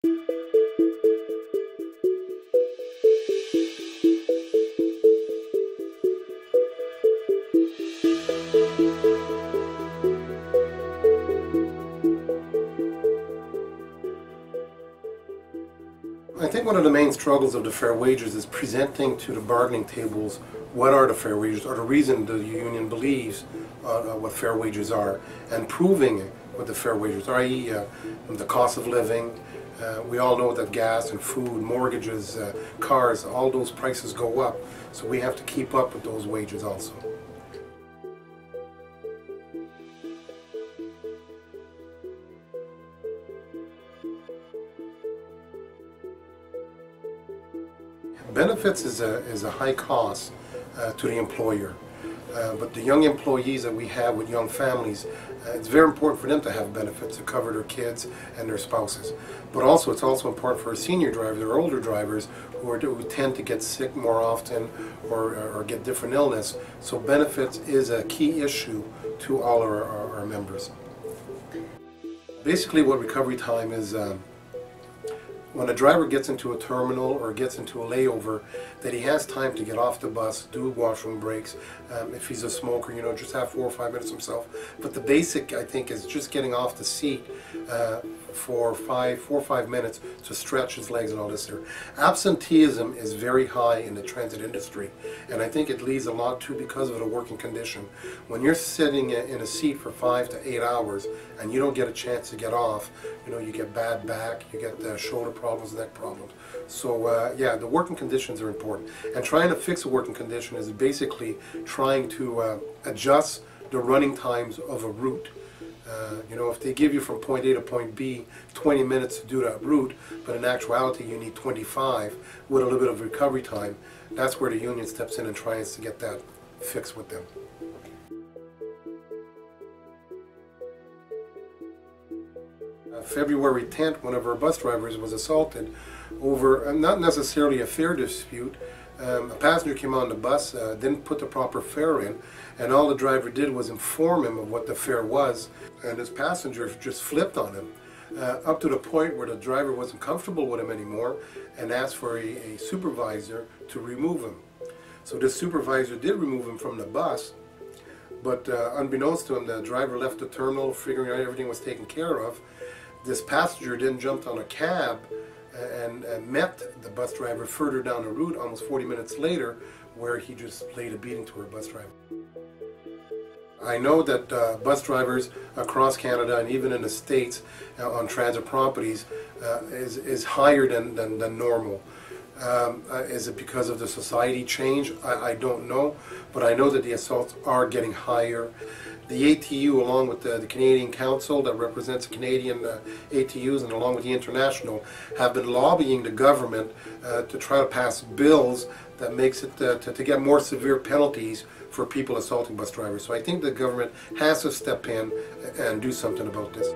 I think one of the main struggles of the fair wages is presenting to the bargaining tables what are the fair wages, or the reason the union believes what fair wages are, and proving what the fair wages are, i.e. The cost of living. We all know that gas and food, mortgages, cars, all those prices go up, so we have to keep up with those wages also. Benefits is a high cost to the employer, but the young employees that we have with young families, it's very important for them to have benefits to cover their kids and their spouses. But also, it's also important for our senior drivers or older drivers who tend to get sick more often or get different illness. So benefits is a key issue to all our members. Basically, what recovery time is, when a driver gets into a terminal or gets into a layover, that he has time to get off the bus, do washroom breaks. If he's a smoker, just have 4 or 5 minutes himself. But the basic, I think, is just getting off the seat for 4 or 5 minutes to stretch his legs and all this there. Absenteeism is very high in the transit industry, and I think it leads a lot to because of the working condition. When you're sitting in a seat for 5 to 8 hours and you don't get a chance to get off, you get bad back, you get shoulder problems, neck problems. So yeah, the working conditions are important, and trying to fix a working condition is basically trying to adjust the running times of a route. If they give you from point A to point B 20 minutes to do that route, but in actuality you need 25 with a little bit of recovery time, that's where the union steps in and tries to get that fixed with them. February 10th, one of our bus drivers was assaulted over not necessarily a fare dispute. A passenger came on the bus, didn't put the proper fare in, and all the driver did was inform him of what the fare was, and his passenger just flipped on him, up to the point where the driver wasn't comfortable with him anymore and asked for a supervisor to remove him. So this supervisor did remove him from the bus, but unbeknownst to him, the driver left the terminal figuring out everything was taken care of. This passenger then jumped on a cab and met the bus driver further down the route almost 40 minutes later, where he just laid a beating to our bus driver. I know that bus drivers across Canada and even in the States on transit properties is higher than normal. Is it because of the society change? I don't know, but I know that the assaults are getting higher. The ATU, along with the Canadian Council that represents Canadian ATUs, and along with the International, have been lobbying the government to try to pass bills that makes it to get more severe penalties for people assaulting bus drivers. So I think the government has to step in and do something about this.